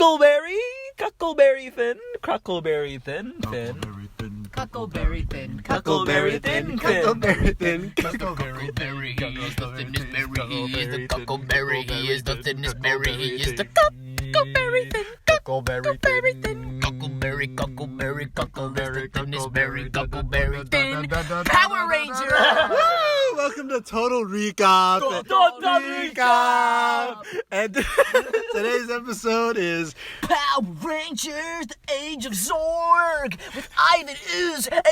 Cuckleberry Finn. Cuckleberry Thin Finn. Cuckleberry Thin. Cuckleberry Thin Finn. Cuckleberry Thin. Cuckleberry, he is the thinnest berry. He is the cuckleberry. He is the thinnest berry. He is the cuckleberry Thin. Cuckleberry Thin. Cuckleberry, Cuckleberry, Cuckleberry, thinnest berry. Cuckleberry Thin. Power Ranger. Woo! Welcome to Total Recap. Total Recap. And today's episode is Power Rangers, the Age of Zorg, with Ivan Ooze and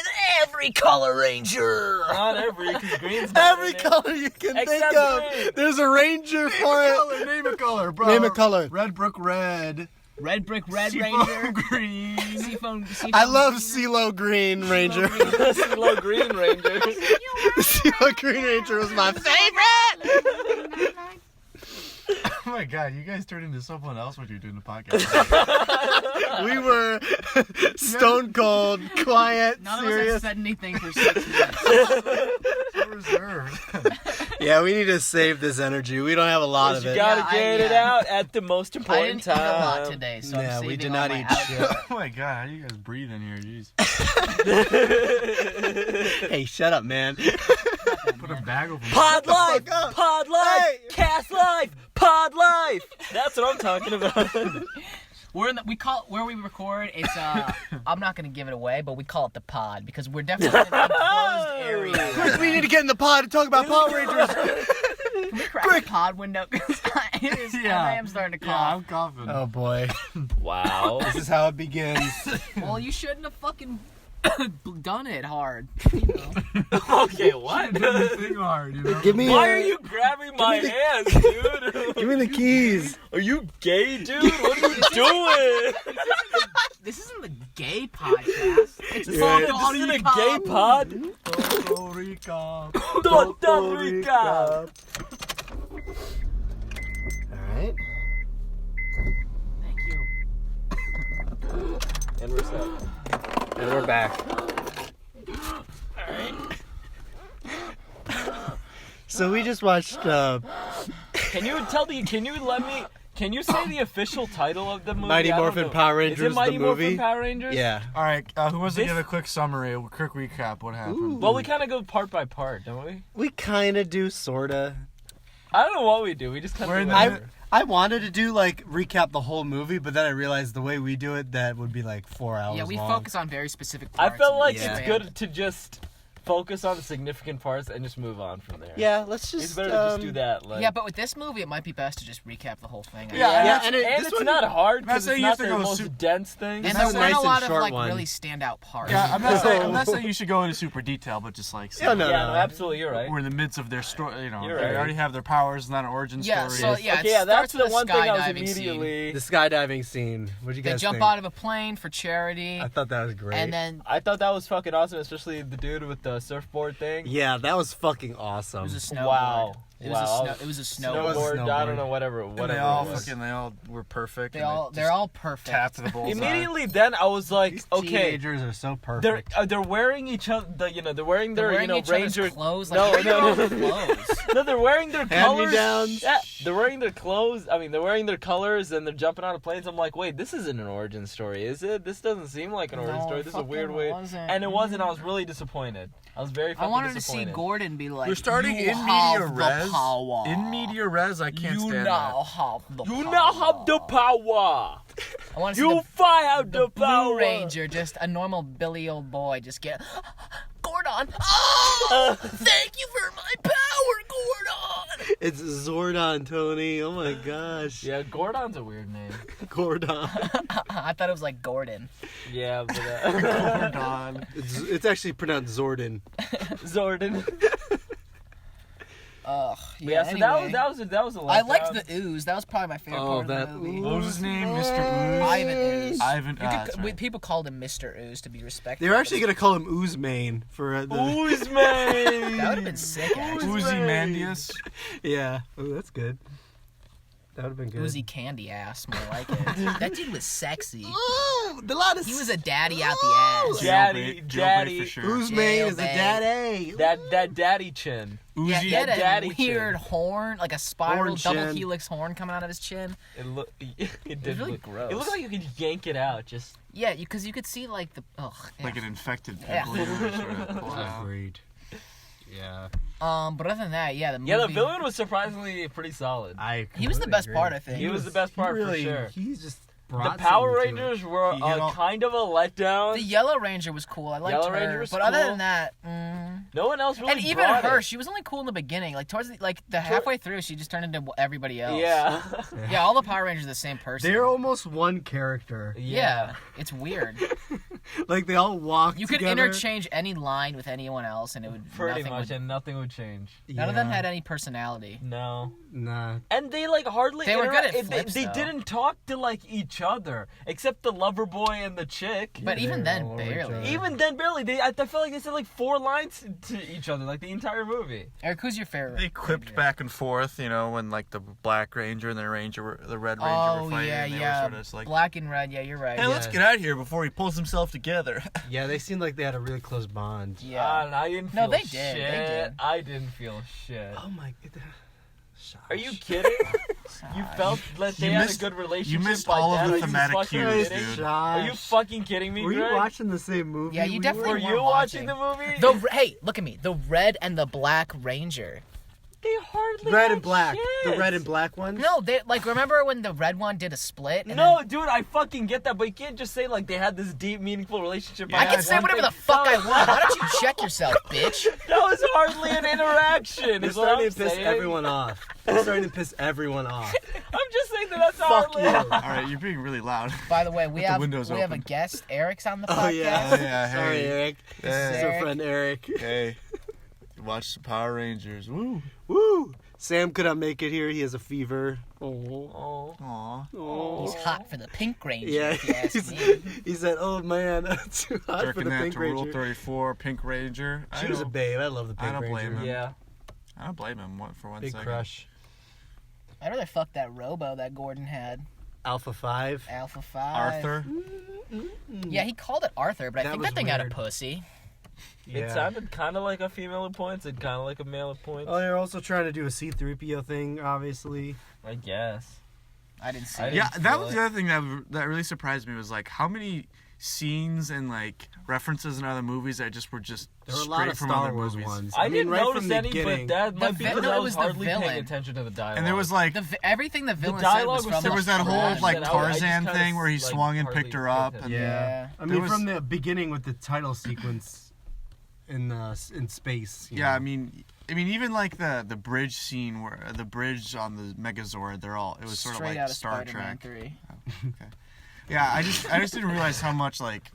every color ranger. Not every, because green's not every in it. color you can Except think of. green. There's a ranger for it. Name a color, bro. Name a color. Red Brook Red. Red Brick Red Seafoam Ranger. Green. Seafoam I love CeeLo Green Ranger. CeeLo Green Ranger. CeeLo Green Ranger was my favorite. Oh my god, you guys turned into someone else when you're doing the podcast. We were stone cold, quiet, None of us have serious. said anything for 6 minutes. So reserved. Yeah, we need to save this energy. We don't have a lot of You it. gotta Yeah, get it out at the most I important didn't eat a lot time. today, so Yeah, I'm we saving did all not my eat output. shit. Oh my god, how do you guys breathe in here? Jeez. Hey, shut up, man. Put a bag over my Pod life! fuck up. Pod life! Hey! Cast life! Pod life! That's what I'm talking about. We're in where we record. It's I'm not gonna give it away, but we call it the pod because we're definitely in an enclosed area. Quick, we need to get in the pod and talk about Power Rangers. Can we crack the pod window? It is. I am starting to Yeah, cough. I'm coughing. Oh boy, Wow. this is how it begins. Well, you shouldn't have fucking done it hard. You know. Okay, what? Thing hard, you know? Give me. Why are you grabbing my hands, dude? Give me the keys. Are you gay, dude? What are you doing? This isn't the gay podcast. It's You're called right. This isn't a gay pod. Total Recap. Total Recap. All right. Thank you. And we're set. And we're back. So we just watched. Can you say the official title of the movie? Mighty I don't Morphin know. Power Is Rangers, it Mighty the movie? Morphin Power Rangers? Yeah. Alright, who wants to This- give a quick summary, a quick recap? What happened? Well, we kind of go part by part, don't we? We kind of do, sorta. I don't know what we do. We just kind We're of. in the- I wanted to do like recap the whole movie, but then I realized the way we do it, that would be like 4 hours Yeah, we long. focus on very specific I parts. felt and like we Yeah. it's expand. good to just focus on the significant parts and just move on from there. Yeah, let's just. It's better to just do that. Like, Yeah, but with this movie, it might be best to just recap the whole thing. I Yeah, guess. and and this it's one- not hard I'm not because saying it's you not have to the go most super- dense thing. And It's there a weren't nice a and lot of short like one. really standout parts. Yeah, I'm not saying you should go into super detail, but just like Yeah, no, Yeah, no, absolutely, you're right. we're in the midst of their story. You know, You're they right. already have their powers, not an origin Yeah, story. so yeah, Okay, it yeah, that's starts the with one thing I was skydiving scene. immediately. The skydiving scene. What'd you They guys jump think? out of a plane for charity, I thought that was great. and then I thought that was fucking awesome, especially the dude with the surfboard thing. Yeah, that was fucking it awesome. was a snowboard. Wow. It was a snowboard. Snowboard, I don't know, whatever And it they all was. fucking, they all were perfect. They're all perfect. tapped the bullseye. Immediately then I was like, These okay, teenagers are so they're perfect. they're wearing each other, they're wearing their They're wearing each other's ranger clothes. No, Like, no, no, no. clothes. No, they're wearing their colors. Hand-me-downs. Yeah, they're wearing their clothes. I mean, they're wearing their colors and they're jumping out of planes. I'm like, wait, this isn't an origin story, is it? This doesn't seem like an origin No, story. This is a weird fucking way. wasn't. And it wasn't. I was really disappointed. I was very fucking I wanted disappointed. to see Gordon be like, We're starting you in have media the res. power. In media res, I can't You stand now have the You power. now have the power. I want to see You fire the the power. Blue Ranger, just a normal Billy old boy, just get Gordon. Oh, thank you for my power, Gordon. It's Zordon, Tony. Oh my gosh. Yeah, Gordon's a weird name. Gordon. I thought it was like Gordon. Yeah, but Gordon. It's actually pronounced Zordon. Zordon. Ugh. Yeah, Yeah. so Anyway, that was a letdown. I liked the ooze. That was probably my favorite Oh, part that of the movie. What was his name? Mr. Ooze? Ivan Ooze. Ivan. You could, people called him Mr. Ooze to be respectful. They were actually gonna call him Ooze Main for the. Ooze man. That would have been sick, actually. Uzi Mandius. Yeah. Oh, that's good. That would have been good. Oozy candy ass, more like it. That dude was sexy. Ooh, the lot of He was a daddy out the ass. Daddy, Jailbait for sure. Whose man is a Jailbait. daddy? that daddy chin. Yeah, he had a daddy weird chin. horn, like a spiral Horn double chin. helix horn coming out of his chin. It did really look gross. It looked like you could yank it out. Just Yeah, because you could see like the Like an infected Yeah. pimple. You were sort of pulled out. Agreed. Yeah. But other than that, yeah, the movie. yeah, the villain was surprisingly pretty solid. He was the best part, I think. He was the best part for sure. He's just The brought Power something to it. Rangers were You know- kind of a letdown. The Yellow Ranger was cool. I liked Yellow her. Ranger was but other cool. than that, No one else really and even brought her, it. she was only cool in the beginning. Like towards the halfway through, she just turned into everybody else. Yeah. Yeah, all the Power Rangers are the same person. They're almost one character. Yeah, it's weird. Like they all walk You could together. interchange any line with anyone else, and it would Pretty nothing much, would- and nothing would change. None of them Yeah. had any personality. No. Nah. And they like hardly. They were good at they flips, though. didn't talk to like each other, except the lover boy and the chick. But even they're then, all over each barely. other. Even then, barely. I felt like they said like 4 lines to each other, like the entire movie. Eric, who's your favorite? They quipped back and forth, you know, when like the Black Ranger and the Red Ranger Oh were fighting. yeah, and they yeah. were sort of just like, Black and red. Yeah, you're right. hey, let's get out of here before he pulls himself together. Yeah, they seemed like they had a really close bond. Yeah. I didn't No, feel they shit. did, they did. I didn't feel shit. Oh my. Are you kidding? You felt that they You had missed- a good relationship. you missed by all of then? the Are you thematic fucking cues, kidding? dude. Are you fucking kidding me, Were you Greg? watching the same movie? Yeah, you definitely Were weren't you watching the movie? Hey, look at me. The red and the black ranger. They hardly Red had and black. shit. The red and black ones? No, they like remember when the red one did a split? And No, then- dude, I fucking get that, but you can't just say like they had this deep, meaningful relationship. I by can say one whatever thing. the fuck I No, want. Why don't you check yourself, bitch? That was hardly an interaction. You're Is what starting I'm to piss saying. everyone off. You're starting to piss everyone off. I'm just saying that's Fuck hardly. you. All right, you're being really loud. By the way, we the have windows a open. guest. Eric's on the podcast. Oh yeah. Yeah, hey. Sorry, Eric. This is This is our Eric. friend Eric. Hey, watch the Power Rangers. Woo. Woo! Sam could not make it here. He has a fever. Oh. Oh. Aw. Oh. He's hot for the Pink Ranger. Yeah, if you ask he's- me. he said, "Oh man, too hot for Jerking the that Pink to Rule Ranger." 34, Pink Ranger. She was a babe. I love the Pink I don't Ranger. blame him. Yeah. I don't blame him for one Big second. crush. I'd rather fuck that Robo that Gordon had. Alpha 5. Alpha 5. Arthur. Yeah, he called it Arthur, but I That think was that thing had a weird. pussy. It sounded kind of like a female at points and kind of like a male at points. Oh, they're also trying to do a C-3PO thing, obviously. I guess. I didn't see I it. didn't Yeah, that feel was it. the other thing that really surprised me was like how many scenes and like references in other movies that just were just There were a straight lot of from Star other Wars movies. ones. I, mean, didn't right notice from the any, beginning. but that might be vi- because no, I it was was the hardly paying villain. attention to the dialogue. And there was like Everything the villain said dialogue was was from so there was that the whole trash. like that I just Tarzan kinda, thing where he like, swung and hardly picked her paid up. attention. And Yeah. I There mean, was- from the beginning with the title sequence in space. you yeah, know. I mean even like the bridge scene where the bridge on the Megazord, it was sort Straight of out like of Star Spider-Man Trek. 3. Okay. Yeah, I just didn't realize how much like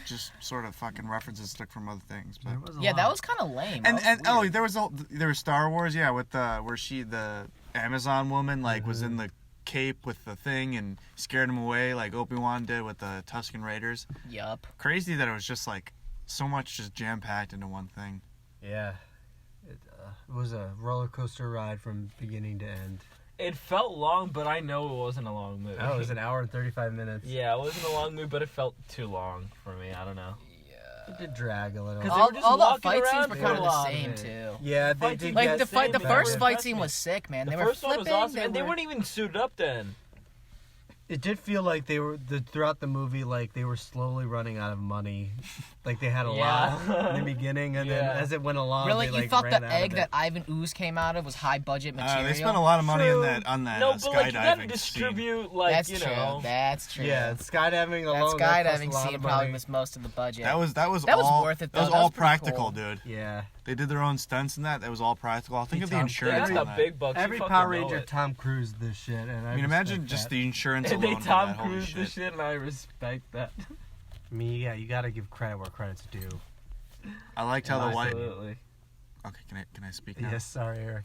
just sort of fucking references took from other things. But There was a Yeah, that lot. was kind of lame. and That was weird. there was Star Wars, yeah, with where the Amazon woman like was in the cape with the thing and scared him away like Obi-Wan did with the Tusken Raiders. Yup. Crazy that it was just like so much just jam packed into one thing. Yeah. It was a roller coaster ride from beginning to end. It felt long, but I know it wasn't a long movie. Oh, it was an hour and 35 minutes. Yeah, it wasn't a long movie, but it felt too long for me. I don't know. It did drag a little. 'Cause they All, were just all the walking fight scenes around were for kind a of the lot of same it. too. Yeah, they Fight did scene Like get the fight, the same, first man. fight scene was sick, man. The They were first one flipping. was awesome, and they were- weren't even suited up then. It did feel like they were throughout the movie, like they were slowly running out of money. Like they had a lot Yeah. in the beginning, and Yeah. then as it went along, Really, they, you like, thought ran the out of egg it. that Ivan Ooze came out of was high budget material? They spent a lot of money True. on that No, but like you gotta skydiving distribute, scene. like That's you true. know. That's true. Yeah, skydiving that alone. that cost skydiving a lot scene of probably money. was most of the budget. That was That was all worth it, That was though. That all was pretty practical, cool. dude. Yeah. They did their own stunts in that. That was all practical. I'll think Hey, of the Tom, They insurance got on the that. big bucks. Every You fucking Power know Ranger it. Tom Cruise this shit, and I mean, imagine just the insurance And they alone. for Tom that. Holy Cruise shit. this shit, and I respect that. Yeah, you gotta give credit where credit's due. I liked how the white. Absolutely. Okay, can I speak now? Yes, sorry, Eric.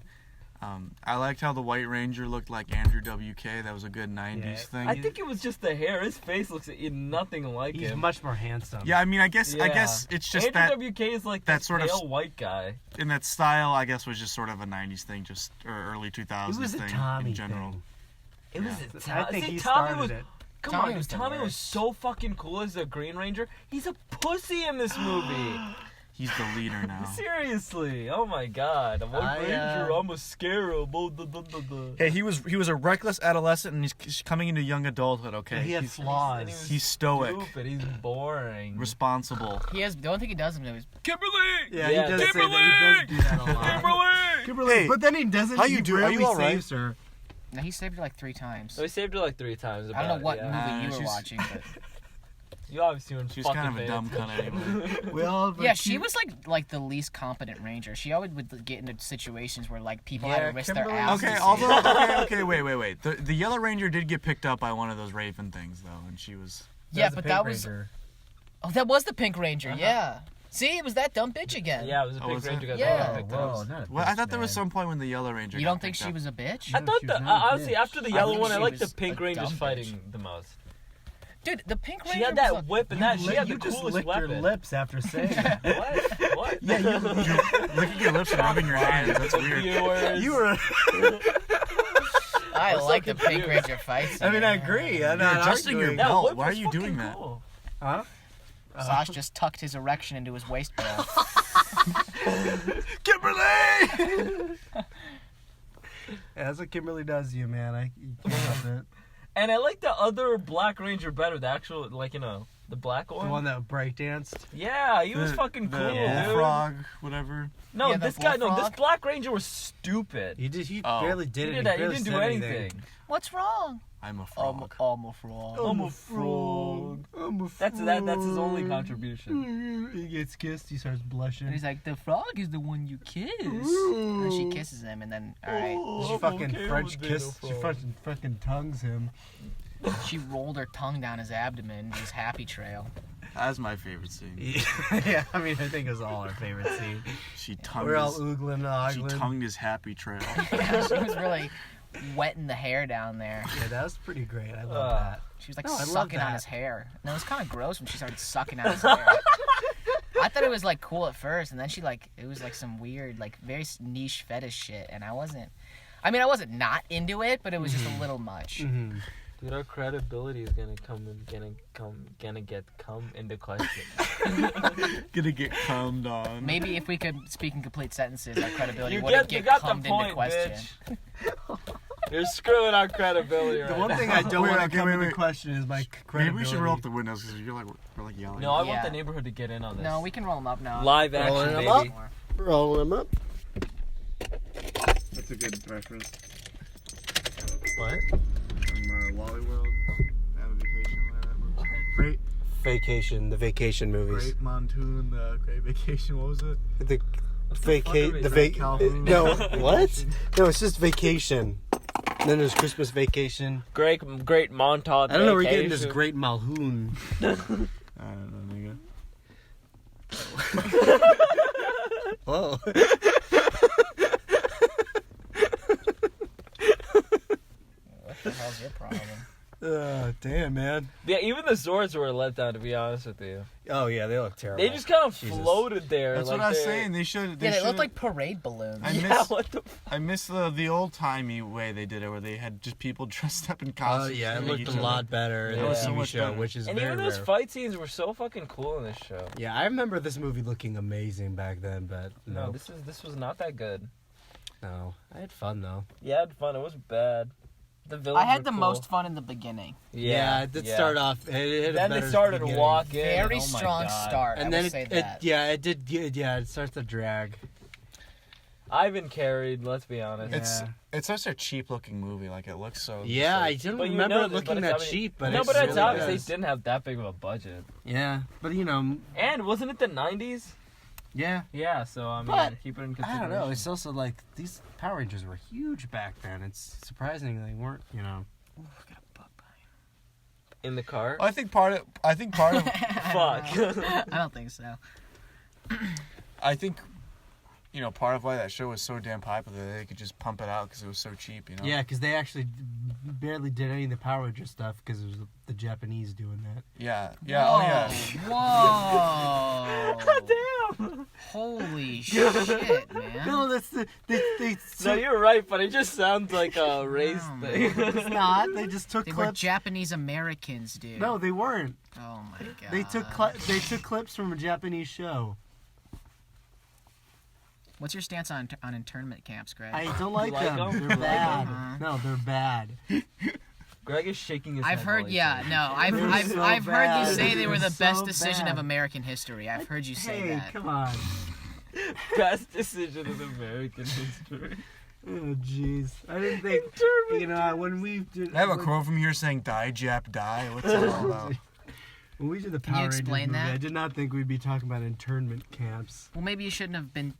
I liked how the White Ranger looked like Andrew WK. That was a good '90s Yeah. thing. I think it was just the hair. His face looks nothing like He's him. much more handsome. Yeah, I mean, I guess Yeah. it's just Andrew that WK is like that that sort of pale white guy. in that style. I guess was just sort of a '90s thing, just or early 2000s It was a thing Tommy in general. thing. It was. I think he Tommy started was. it. Come Tommy on, was the Tommy was worst. so fucking cool as a Green Ranger. He's a pussy in this movie. He's the leader now. Seriously, oh my god, I'm a Ranger. I'm a scarab. Hey, he was a reckless adolescent, and he's coming into young adulthood. Okay, He had he's, flaws. he's stoic, Stupid. He's boring. responsible. He has. The only thing he does him is Kimberly. Yeah, Yeah, he does say Kimberly! that. He does do that a lot. Kimberly! Hey, But then he doesn't. how you he do- are rarely you all right? saves her. No, he saved her like 3 times. So we saved her like 3 times. I don't know what yeah. movie you were she's- watching, but You obviously weren't She's fucking kind of a paying dumb cunt anyway. We all. yeah, she was like the least competent ranger. She always would get into situations where like people had Yeah, to risk Kimberly- their ass. Okay, to although save her. wait. The Yellow Ranger did get picked up by one of those Raven things though, and she was. Yeah, but that was that was the Pink Ranger. Yeah. See, it was that dumb bitch again. Yeah, it was a Oh, big was it? Ranger got Yeah. picked Whoa, up. not a Well, I bitch, thought there was man. some point when the Yellow Ranger. You got don't think picked she up. was a bitch? I No, thought she the was not a honestly bitch. after the I yellow think one, I she liked the was Pink a Ranger's dumb fighting bitch. the most. Dude, the Pink Ranger. She had was that like- whip and that. She had the You just coolest licked weapon. your lips after saying that. What? What? Yeah, Licking your lips and rubbing your hands. That's weird. Viewers. you were. I I'm so like the Pink confused. Ranger fights. I mean, I agree. I'm You're not adjusting your arguing. That belt. whip Why are was you doing fucking that? cool. Huh? Sash just tucked his erection into his waistband. Kimberly! Yeah, that's what Kimberly does to you, man. You can't help it. And I like the other Black Ranger better. The actual, like, you know, the black The one. one that breakdanced. Yeah, he was fucking cool, dude. Bullfrog, whatever. No, Yeah, the this guy, no, this bullfrog. Black Ranger was stupid. He did. He Oh. barely did He it. did that. He barely didn't do said anything. What's wrong? I'm a frog. I'm a frog. I'm a frog. I'm a That's his only contribution. He gets kissed. He starts blushing. And he's like, the frog is the one you kiss. And then she kisses him, and then, alright. She I'm fucking okay French with being a kiss. She frog. fucking tongues him. She rolled her tongue down his abdomen, his happy trail. That's my favorite scene. Yeah, I mean, I think it was all our favorite scene. She tongued We're all his, oogling and she ogling. tongued his happy trail. Yeah, she was really wetting the hair down there. Yeah, that was pretty great. I love that. She was like No, I love sucking on that. his hair. And it was kind of gross when she started sucking on his hair. I thought it was like cool at first, and then it was like some weird, like very niche fetish shit, and I wasn't not into it, but it was just a little much. Mm-hmm. Dude, our credibility is gonna get into question. Gonna get cummed on. Maybe if we could speak in complete sentences, our credibility You wouldn't you get got cummed the into point, question. bitch. You're screwing our credibility right The one now. thing I don't Wait, want to okay, come wait, into wait. question is my Maybe credibility. we should roll up the windows because we're like yelling. No, I want Yeah. the neighborhood to get in on this. No, we can roll them up now. Live action, Rolling 'em baby. up? Roll him up. That's a good reference What? from Wally World. Have a vacation, whatever. Great, Vacation, the vacation movies. Great Montoon, the Great Vacation. What was it? The fuck are we Calhoun? No, what? No, it's just vacation. And then there's Christmas vacation. Great montage. I don't know where you're getting this vacation. great Malhoun. I don't know, nigga. Whoa. What the hell's your problem? Damn, man. Yeah, even the swords were a letdown, to be honest with you. Oh, yeah, they look terrible. They just kind of Jesus. floated there. That's like what I was they're- saying. They should. Yeah, they should. look like parade balloons. I Yeah, miss- what the? I miss the old timey way they did it, where they had just people dressed up in costumes. Oh, yeah, it shooting looked each a other. lot better in It the was so TV much show, better. which is And very even those rare. fight scenes were so fucking cool in this show. Yeah, I remember this movie looking amazing back then, but No, no. this was not that good. No. I had fun, though. Yeah, I had fun. It was bad. The villains I had were the cool. most fun in the beginning. Yeah, it did start off. It hit a Then they better started to beginning. walk in. Very and, oh my strong God. start. And I then will say it that. it starts to drag. Ivan carried. Let's be honest. Yeah. It's such a cheap looking movie. Like it looks so. Yeah, I just didn't But you remember know it looking but that it's- cheap, but no, it but it's really obvious does. they didn't have that big of a budget. Yeah, but you know, And wasn't it the 90s? yeah. Yeah, so I mean, But, keep it in I consideration. don't know. It's also like these Power Rangers were huge back then. It's surprising they weren't. You know. In the car. I think part of. Fuck. I don't think so. I think part of why that show was so damn popular. They could just pump it out because it was so cheap, Yeah, because they actually barely did any of the Power Ranger stuff because it was the Japanese doing that. Yeah. Oh yeah. Whoa. Damn. Holy shit, man. No, that's they No, you're right, but it just sounds like a race No. thing. it's not. They just took They were clips. Japanese Americans, dude. No, they weren't. Oh my god. They took clips from a Japanese show. What's your stance on internment camps, Greg? I don't like like them. them? They're You like bad. them? No, they're bad. Greg is shaking his I've head. heard, while he yeah, says no, it. I've heard bad. you say they were They're the best so decision bad. of American history. I've heard you say Hey, that. come on. Best decision in American history. Oh, jeez. I didn't think. Internment. When we did. I have a quote from here saying "Die, Jap, die." What's that all about? When we did the Can you Power Rangers explain movie, that? I did not think we'd be talking about internment camps. Well, maybe you shouldn't have been,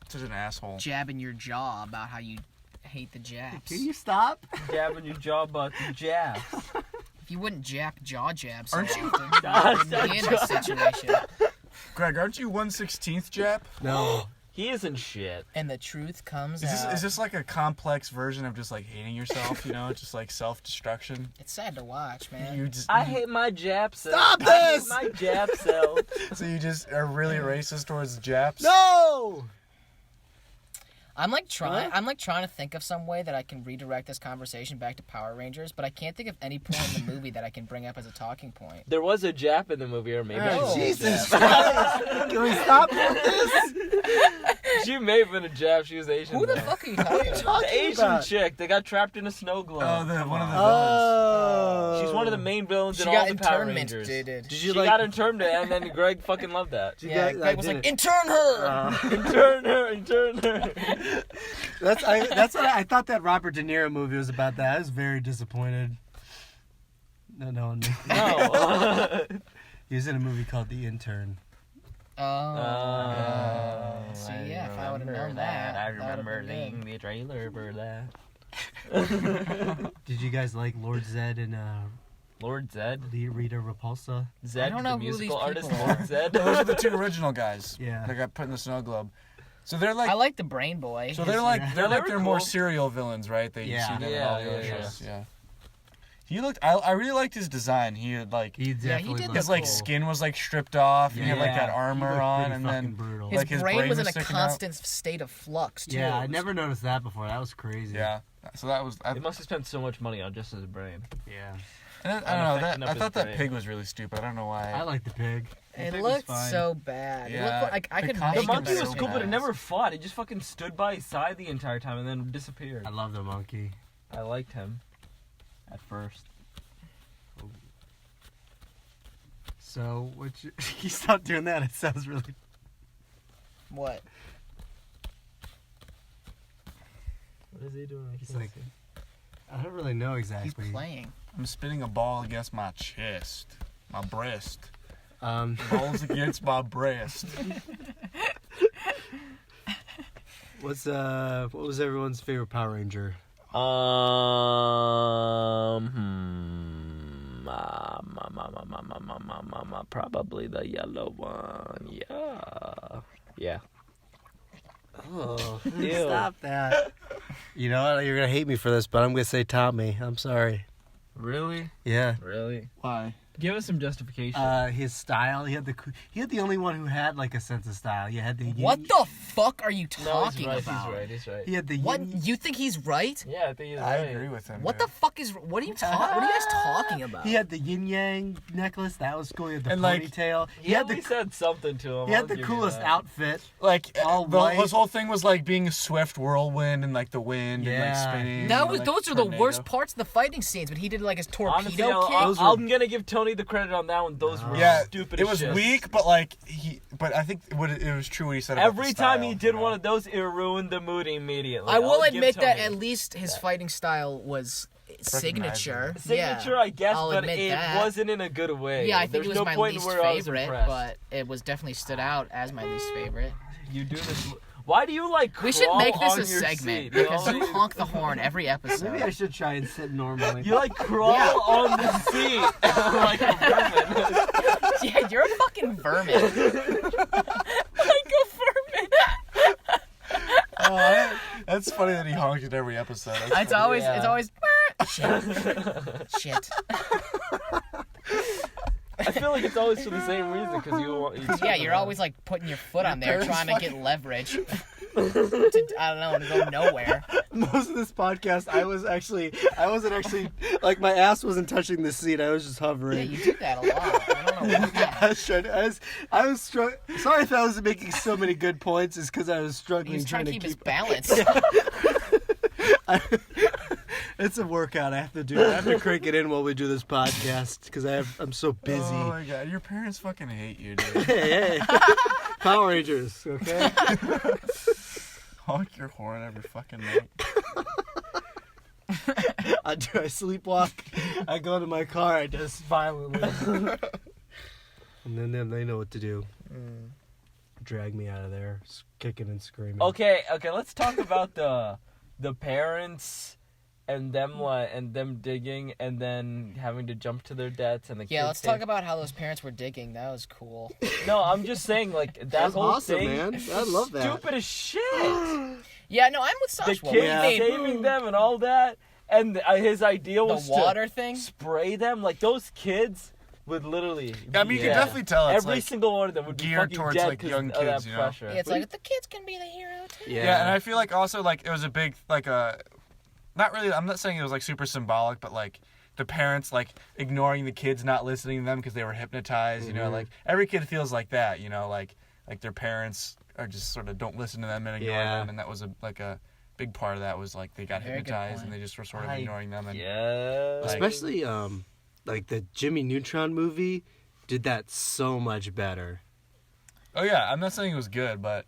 Such an asshole. jabbing your jaw about how you hate the Japs. Can you stop? Jabbing your jaw about the jab. If you wouldn't jaw jab so Aren't you- often, you wouldn't be in this situation. Greg, aren't you 1/16th Jap? No. He isn't shit. And the truth comes Is out. this like a complex version of just like hating yourself? Just like self-destruction. It's sad to watch, man. You just I hate my Jap self. Stop I this! hate my Jap self. so you just are really racist towards the Japs. No! I'm trying to think of some way that I can redirect this conversation back to Power Rangers, but I can't think of any point in the movie that I can bring up as a talking point. There was a Jap in the movie, or maybe I Oh, was a Jesus Jap. Christ! Can we stop with this? She may have been a Jap. She was Asian. Who the though. fuck are you talking about? The Asian about? chick. They got trapped in a snow globe. Oh, one of the villains. Oh. She's one of the main villains She in got all the Power internment, Rangers. dude. Did She you like? got interned, and then Greg fucking loved that. Yeah, I Greg was did like, it. intern her! Intern her. That's what I thought that Robert De Niro movie was about. That I was very disappointed. No. No. He was in a movie called The Intern. See, yeah, if I would have known that, I that would've remember been good. seeing the trailer for that. Did you guys like Lord Zed and Lord Zed. Rita Repulsa? Zed, don't know the who these musical artist. people Lord are. Zed. Those are the two original guys. Yeah. That got put in the snow globe. So they're like. I like the Brain Boy. So they're like Yeah. they're They like were their more cool. serial villains, right? That you Yeah. see them in Yeah, all the other yeah, shows. Yeah. He looked. I really liked his design. He had like He definitely did looked his like cool. skin was like stripped off. And he had like that He armor looked on, pretty and fucking then brutal. his, like, his brain brain was was in a sticking out. constant state of flux, too. Yeah, I never noticed that before. That was crazy. yeah. So that was. They must have spent so much money on just his brain. Yeah. I don't know. affecting up I his thought that brain. pig was really stupid. I don't know why. I like the pig. It pig was looked fine. so bad. It Yeah. looked like I The could costume The make Make monkey him was better cool, but it than never fought. It just fucking stood by his side the entire time and then disappeared. I love the monkey. I liked him at first. So, you stop doing that. It sounds really. What? What is he doing? He's like, I don't really know He's exactly. playing. I'm spinning a ball against my chest, my breast. Balls against my breast. What was everyone's favorite Power Ranger? Probably the yellow one. Yeah. Oh, Ew. stop that. You know what? You're gonna hate me for this, but I'm gonna say Tommy. I'm sorry. Really? Yeah. Really? Why? Give us some justification. His style. He had the only one who had like a sense of style. You had the What the fuck are you no, talking he's right. about? He's right. He had the What? yin- You think he's right? Yeah, I think he's I right. agree with him. What dude. the fuck is? What are you What are you guys talking about? He had the yin yang necklace. That was cool. He had the And, like, ponytail. He at least said something to him. He I'll had the give you coolest that. outfit. Like all the, white. his whole thing was like being a swift whirlwind and like the wind and Yeah. like spinning. That and, was like, those are the tornado. worst parts of the fighting scenes. But he did like his torpedo Honestly, kick. I'm gonna give Tony the credit on that one. Those were Yeah, stupid. it as was shit. weak, but like but I think it was true what he said. About Every the time style, he did you know? one of those, it ruined the mood immediately. I will I'll give admit that Tony. at least his fighting style was signature. Signature, Yeah. I guess, I'll but admit it that. wasn't in a good way. Yeah, I think There's it was no my point least where I was favorite, impressed. but it was definitely stood out as my least favorite. You do this. Why do you like? We should crawl make this on a your segment seat? because You you honk the horn every Maybe I episode. should try and sit normally. You like crawl on the seat like a vermin. Yeah, you're a fucking vermin. Like a vermin. funny that he honked at every episode. It's always shit. I feel like it's always for the same reason because You're always like putting your foot on there trying to get leverage. I don't know, to go nowhere. Most of this podcast, I wasn't actually like my ass wasn't touching the seat. I was just hovering. Yeah, you do that a lot. I don't know why. I was struggling. Sorry if I was making so many good points. Is because I was struggling He's trying to keep his keep balance. It's a workout I have to do. I have to crank it in while we do this podcast because I'm so busy. Oh my god, your parents fucking hate you, dude. Hey. Power Rangers, okay? Honk your horn every fucking night. I sleepwalk. I go to my car. I just violently. And then they know what to do. Drag me out of there, kicking and screaming. Okay, let's talk about the parents and them digging and then having to jump to their deaths and the Yeah, kids let's talk about how those parents were digging. That was cool. No, I'm just saying like that was whole awesome, thing. man. I love that. Stupid as shit. Yeah, no, I'm with The Sasha. kids saving them and all that, and his idea was the water to thing. spray them. Like those kids would literally. I mean, you can definitely tell it's every like single one of them would be geared fucking towards, dead like, 'cause young of that kids, you know? pressure. Yeah, it's like the kids can be the hero too. Yeah, and I feel like also like it was a big like not really. I'm not saying it was like super symbolic, but like the parents like ignoring the kids, not listening to them because they were hypnotized. You know, like every kid feels like that. You know, like their parents are just sort of don't listen to them and ignore them, and that was a big part of that was like they got Very good hypnotized point. and they just were sort of ignoring them. And Yeah. Like- Especially like the Jimmy Neutron movie did that so much better. oh yeah, I'm not saying it was good, but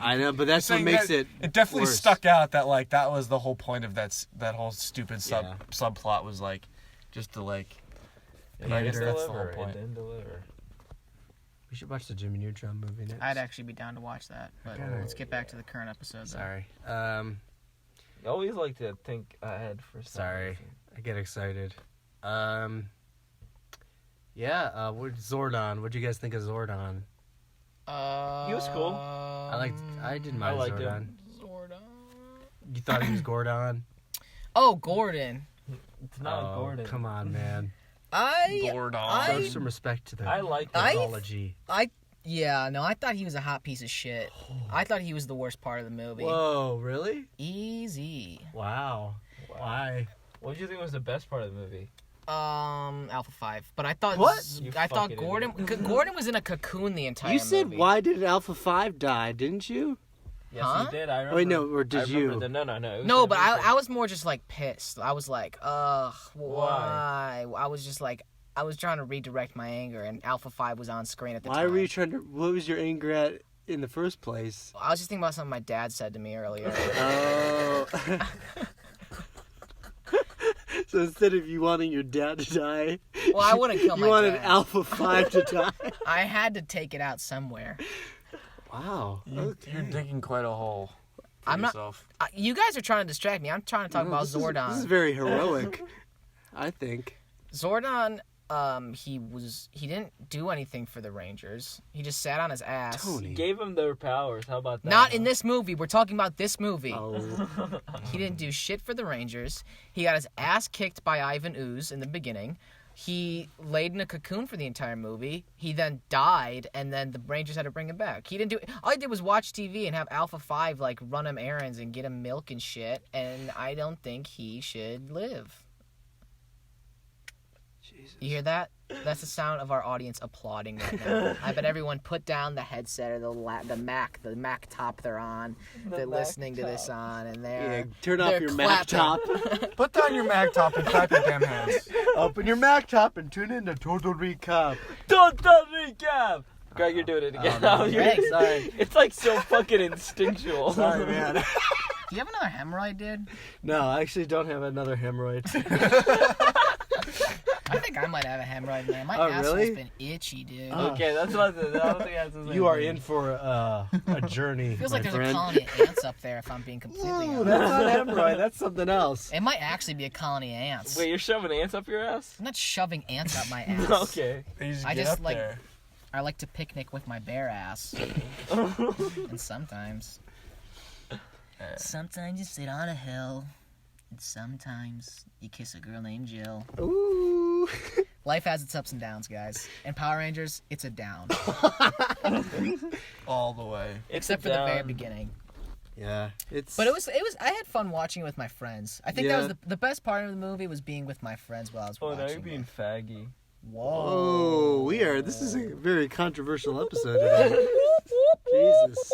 I know, but that's what saying makes that it definitely worse. stuck out that like that was the whole point of that whole stupid Yeah. subplot was like just to like. It And I guess didn't that's the whole deliver. It point. didn't deliver. We should watch the Jimmy Neutron movie next. I'd actually be down to watch that, but Okay. let's get back to the current episode. Though. Sorry. You always like to think ahead for some Sorry. reason. I get excited. Yeah, what Zordon? What'd you guys think of Zordon? He was cool. I didn't mind liked Zordon. him. Zordon. You thought he was Gordon? Oh, Gordon. It's not Gordon. Come on, man. Gordon. Show some respect to the I like him. mythology. Yeah, no, I thought he was a hot piece of shit. I thought he was the worst part of the movie. Whoa, really? Easy. Wow. Why? What did you think was the best part of the movie? Alpha 5. But I thought You I thought fucking Gordon Gordon was in a cocoon the entire You said, movie. why did Alpha 5 die, didn't you? Yes, Huh? you did. I remember. Wait, no, or did I remember you? No. It was No, him. but It was him. I was more just like pissed. I was like, ugh, why? I was just like, I was trying to redirect my anger, and Alpha 5 was on screen at the time. Why were you trying to... What was your anger at in the first place? I was just thinking about something my dad said to me earlier. Oh. So instead of you wanting your dad to die... Well, I wouldn't kill my You wanted dad. Alpha 5 to die? I had to take it out somewhere. Wow. You're digging quite a hole for I'm not- yourself. You guys are trying to distract me. I'm trying to talk about Zordon. This is very heroic, I think. Zordon, he didn't do anything for the Rangers. He just sat on his ass. Tony. Gave him their powers. How about that? Not in this movie. We're talking about this movie. Oh. He didn't do shit for the Rangers. He got his ass kicked by Ivan Ooze in the beginning. He laid in a cocoon for the entire movie. He then died, and then the Rangers had to bring him back. He didn't do. All he did was watch TV and have Alpha 5 like run him errands and get him milk and shit. And I don't think he should live. Jesus. You hear that? That's the sound of our audience applauding right now. I bet everyone put down the headset or the Mac top they're on. They're Mac listening to this top. on, and Yeah, they're turn off they're your Mac top. clapping. Put down your mag top and clap your damn hands. Open your Mac top and tune in to Total Recap. Total recap. Greg, you're doing it again. no, You're- Greg, sorry. It's like so fucking instinctual. Sorry, man. Do you have another hemorrhoid, dude? No, I actually don't have another hemorrhoid. I think I might have a hemorrhoid, man. My Oh, asshole's really? been itchy, dude. Okay, that's what I don't think that's the same You are thing. in for a journey, Feels my like there's friend. a colony of ants up there, if I'm being completely Ooh, honest. that's not hemorrhoid. That's something else. It might actually be a colony of ants. Wait, you're shoving ants up your ass? I'm not shoving ants up my ass. Okay. You just I get just, up like- there. I like to picnic with my bare ass. And sometimes. Sometimes you sit on a hill, and sometimes you kiss a girl named Jill. Ooh. Life has its ups and downs, guys. And Power Rangers, it's a down. All the way. Except for the very beginning. Yeah, it's. But it was. I had fun watching it with my friends. I think that Yeah. was the best part of the movie was being with my friends while I was Oh, watching now you're being it. faggy. Oh, this is a very controversial episode today. Jesus.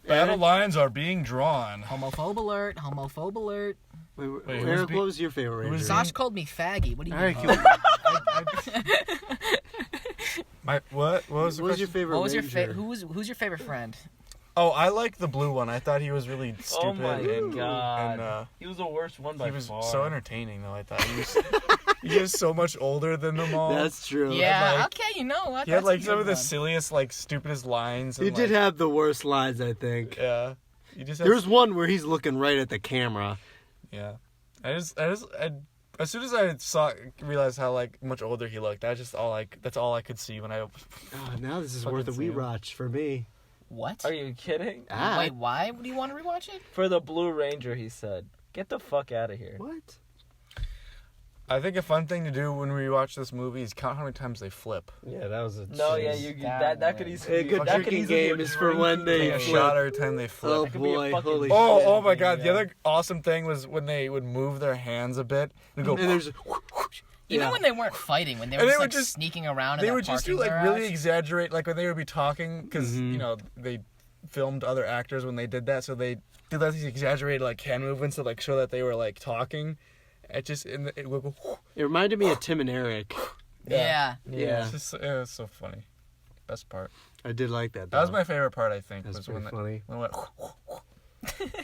Battle lines are being drawn. Homophobe alert! Homophobe alert! Wait, Wait, Eric, what was your favorite Ranger? Josh called me faggy. What do you All right, mean? What was the what was your question? favorite What was your Ranger? who's your favorite friend? Oh, I like the blue one. I thought he was really stupid. Oh my and, god. And, he was the worst one by he was far. so entertaining, though. I thought he was so much older than them all. That's true. Yeah, like- okay, you know what? He had That's a like some good of the one. silliest, like stupidest lines. He And, did like, have the worst lines, I think. Yeah. He just had, There was one where he's looking right at the camera. Yeah. As soon as I realized how like much older he looked, that's all I could see when I. Oh, now this is Fucking worth a Sam. rewatch for me. What? Are you kidding? Wait, why? Do you want to rewatch it? For the Blue Ranger, he said. Get the fuck out of here. What? I think a fun thing to do when we watch this movie is count how many times they flip. Yeah, that was a. No, yeah, that could easily A be good that could drinking easily be game a is for drink when they Take a flip. shot every time they flip. Oh That could be a boy, fucking holy shit. Oh my god! Yeah. The other awesome thing was when they would move their hands a bit and go. And there's. Even Yeah. when they weren't fighting, when they were And just they like would just- sneaking around in They that would just do parking like garage. really exaggerate, like when they would be talking, because Mhm. you know they filmed other actors when they did that, so they did like these exaggerated like hand movements to like show that they were like talking. It just it would go. It reminded me of Tim and Eric. Yeah. Yeah. It's just, it was so funny. Best part. I did like that. That was though. my favorite part. I think That's was pretty when funny. when it went.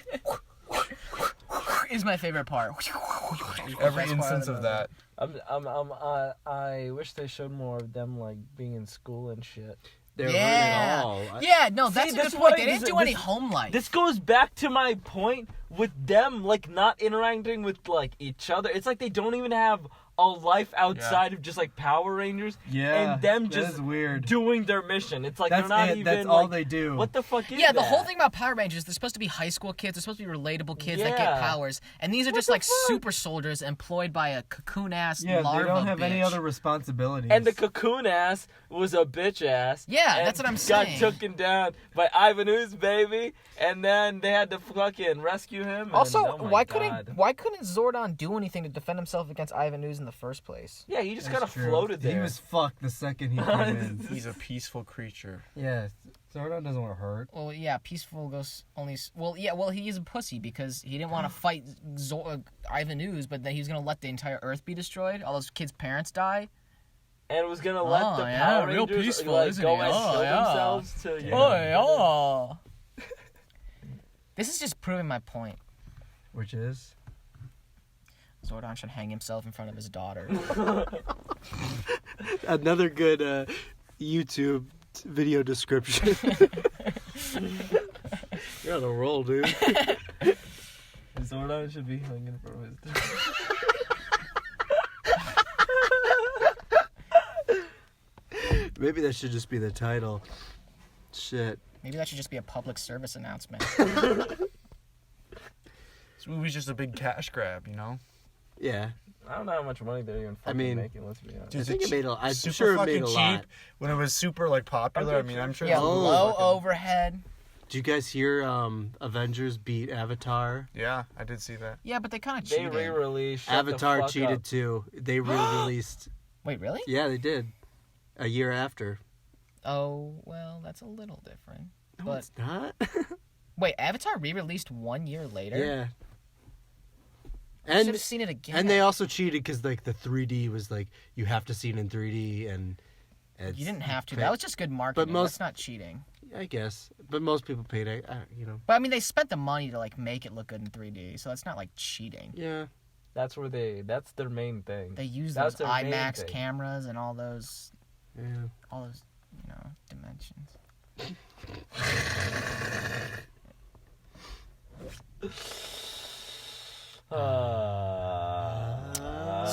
Is my favorite part. Every Best part instance the of movie. that. I wish they showed more of them like being in school and shit. They Yeah. weren't at all. Yeah, no, that's See, a this good point. way- They didn't this- do any this- home life. This goes back to my point with them like not interacting with like each other. It's like they don't even have a life outside of just like Power Rangers. Yeah, and them that just is weird. doing their mission. It's like That's they're not it. even. That's all like, they do. What the fuck is Yeah, the that? whole thing about Power Rangers, they're supposed to be high school kids. They're supposed to be relatable kids that get Yeah. powers. And these are just the like fuck? super soldiers employed by a cocoon-ass Yeah, larva they don't have any bitch. other responsibilities. And the cocoon ass was a bitch ass. Yeah, and that's what I'm got saying. taken down by Ivan Ooze, baby. And then they had to fucking rescue him. Also, and, oh my why God. couldn't Zordon do anything to defend himself against Ivan Ooze in the first place? Yeah, he just That's kind of true. floated there. He was fucked the second he came in. He's a peaceful creature. Yeah, Zordon doesn't want to hurt. Well, yeah, peaceful goes only. Well, yeah, well, he is a pussy because he didn't want to fight Ivan Ooze, but then he was gonna let the entire Earth be destroyed. All those kids' parents die. and was gonna let Oh, the yeah, Power real Rangers peaceful, like isn't go he? and Oh, kill yeah. themselves to. You Oh, know, yeah. This is just proving my point. Which is? Zordon should hang himself in front of his daughter. Another good YouTube video description. You're on a roll, dude. Zordon should be hung in front of his daughter. Maybe that should just be the title. Shit. Maybe that should just be a public service announcement. This movie's just a big cash grab, you know. Yeah. I don't know how much money they're even fucking mean, making. Let's be honest. I think it made a. I'm super sure it fucking made a cheap lot. when it was super like popular. I mean, I'm sure. Yeah, it's low fucking- overhead. Did you guys hear Avengers beat Avatar? Yeah, I did see that. Yeah, but they kind of They cheated. re-released. Shut Avatar the fuck cheated up. too. They re-released. Wait, really? Yeah, they did. A year after. Oh, well, that's a little different. No, But- it's not. Wait, Avatar re-released 1 year later? Yeah. I should And have seen it again. and they also cheated because like the 3D was like you have to see it in 3D and. You didn't have to. pay- That was just good marketing. most- That's not cheating. I guess, but most people paid. You know. But I mean, they spent the money to like make it look good in 3D, so that's not like cheating. Yeah. That's where that's their main thing. They use That's those their main IMAX thing. cameras and all those, Yeah. dimensions.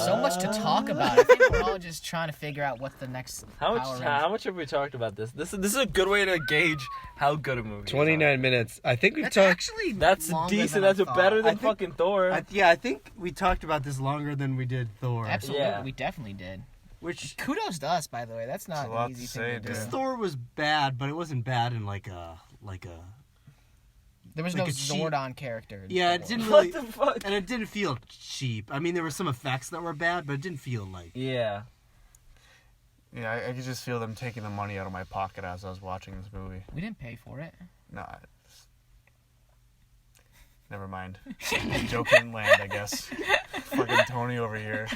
So much to talk about. I think we're all just trying to figure out what the next How Power much? Ranger- How much have we talked about this? This is a good way to gauge how good a movie is. 29 minutes. I think we've That's talked. actually That's longer decent. than I That's thought. better than I think- fucking Thor. I think we talked about this longer than we did Thor. Absolutely, Yeah. we definitely did. Which Kudos to us, by the way. That's not a lot an easy to thing say, to do. dude. Thor was bad, but it wasn't bad in like a. There was like no a cheap- Zordon character. in Yeah, it Thor. didn't What really. the fuck? And it didn't feel cheap. I mean, there were some effects that were bad, but it didn't feel like. Yeah. Yeah, I could just feel them taking the money out of my pocket as I was watching this movie. We didn't pay for it. Nah. Never mind. Joke didn't land, I guess. Fucking Tony over here.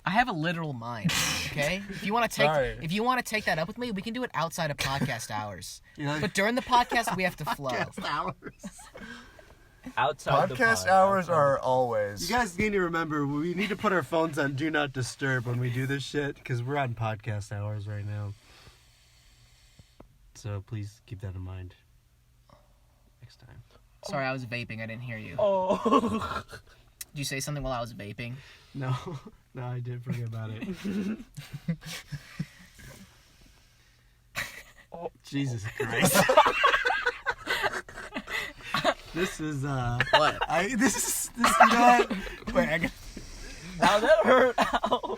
I have a literal mind. Okay, if you want to Sorry. take that up with me, we can do it outside of podcast hours. You know, But during the podcast, we have to flow. podcast hours. Outside the Podcast pod, hours outside are the- always. You guys need to remember, we need to put our phones on Do Not Disturb when we do this shit, because we're on podcast hours right now. So please keep that in mind. Next time. Sorry, I was vaping. I didn't hear you. Oh. Did you say something while I was vaping? No, no, I did forget about it. Oh. Jesus Christ. This is What? this is you know what? Wait, I got, Ow, that hurt. Ow.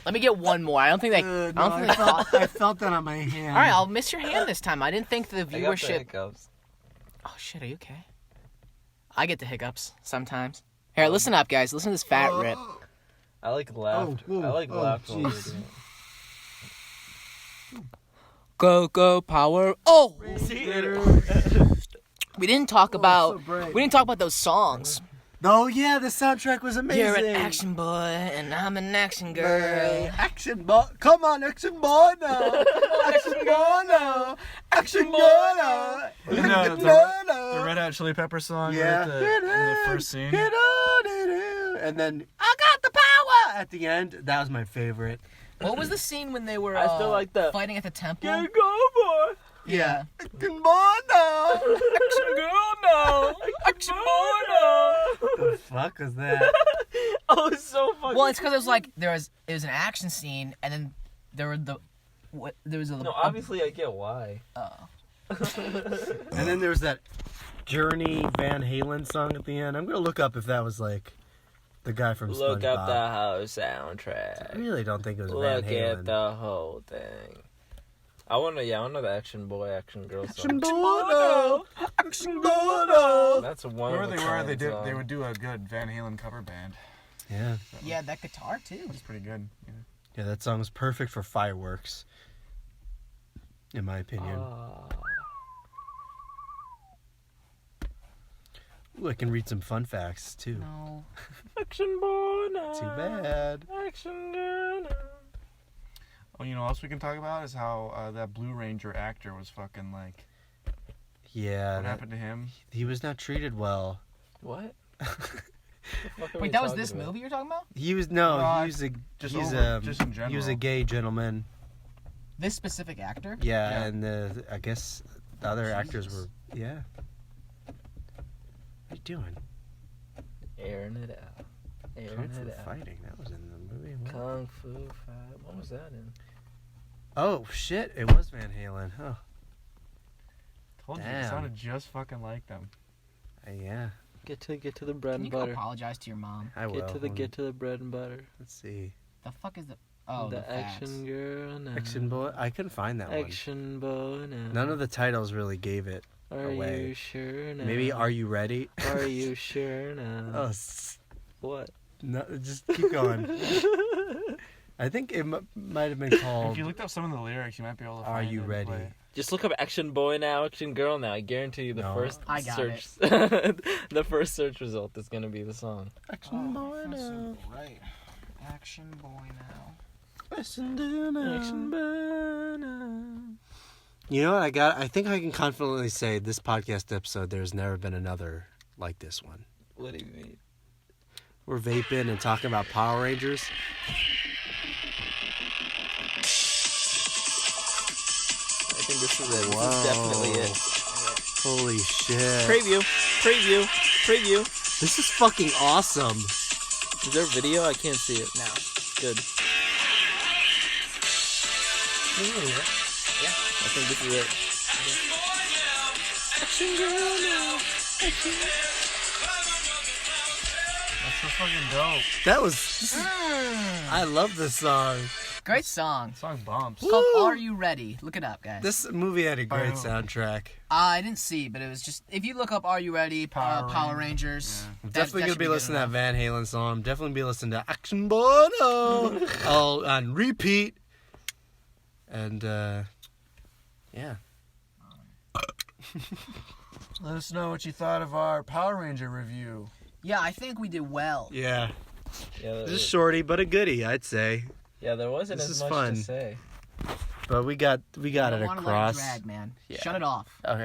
Let me get one more. I don't think they. no, I don't think they caught. I felt that on my hand. All right, I'll miss your hand this time. I didn't think the I got the viewership. hiccups. Oh shit, are you okay? I get the hiccups sometimes. Here, listen up, guys. Listen to this fat rip. I like laughter. whoa, I like oh, laughter. while jeez. we're doing it. Go power! Oh, See? we didn't talk about. so bright. We didn't talk about those songs. Oh yeah, the soundtrack was amazing. You're an action boy, and I'm an action girl. Action boy, come on, action boy now, action boy now, action boy now. No, the Red Hot Chili Pepper song Yeah. right in the first scene. And then I got the power at the end. That was my favorite. What was the scene when they were? I still like the- fighting at the temple. Yeah, go, boy. Yeah. Action boy now. Action girl now. Action boy now. The fuck was that? Oh, it's so fucking. Well, it's because it was like it was an action scene, and then there were there was a. No, obviously I get why. And then there was that Journey Van Halen song at the end. I'm gonna look up if that was like the guy from Look SpongeBob. up the house soundtrack. I really don't think it was Look Van Halen. at the whole thing. I wanna the action boy, action girl song. Action boy now. Action boy now. That's one. Wherever of a they were, kind they song. would do a good Van Halen cover band. Yeah. Yeah, that guitar too. It's pretty good. Yeah. Yeah, that song's perfect for fireworks. In my opinion. Ooh, I can read some fun facts too. No. Action boy now. Too bad. Action girl now. Oh, you know what else we can talk about is how that Blue Ranger actor was fucking like. Yeah, What happened to him? he was not treated well. What? The fuck are we Wait, that was talking this about? movie you're talking about? He was he Just he's over- just in he was a general. gay gentleman. This specific actor? Yeah, Yeah. and I guess the other actors were yeah. What are you doing? Airing it out. Airing Kung Fu it out. Fighting. That was in the movie. What? Kung Fu Fight. What was that in? Oh shit! It was Van Halen. Huh? Told you, Damn. it sounded just fucking like them. Yeah, Get to the bread Can you and go butter. apologize to your mom? I will. Get to the bread and butter. Let's see. The fuck is the? Oh, the action girl now. Action boy. I couldn't find that Action boy now. one. None of the titles really gave it. Are away. you sure now? Maybe Are You Ready? Are you sure now? Oh, What? no, just keep going. I think it might have been called. If you looked up some of the lyrics, you might be able to find Are it You and Ready? play it. Just look up action boy now, action girl now. I guarantee you the No. first I got search the first search result is gonna be the song. Action boy now. Right. Action boy now. Action boy now. Action boy now. You know what I think I can confidently say this podcast episode there's never been another like this one. What do you mean? We're vaping and talking about Power Rangers. think this is it. This is definitely it. Holy shit. Preview. This is fucking awesome. Is there video? I can't see it. No. Good. Yeah. I think this is it. Action girl now. That's so fucking dope. That was... I love this song. Great song. The song bumps. It's called Are You Ready? Look it up, guys. This movie had a great Oh. soundtrack. I didn't see, but it was just... If you look up Are You Ready? Power Power Rangers. I'm that- definitely that going to should be good listening to that enough. Van Halen song. I'm definitely be listening to Action Bono. All on repeat. And, yeah. Let us know what you thought of our Power Ranger review. Yeah, I think we did well. Yeah. Yeah, This is shorty, but a goodie, I'd say. yeah, there wasn't This as is much fun. to say. But we got I it don't wanna let it across. drag, man. Yeah. Shut it off. Okay.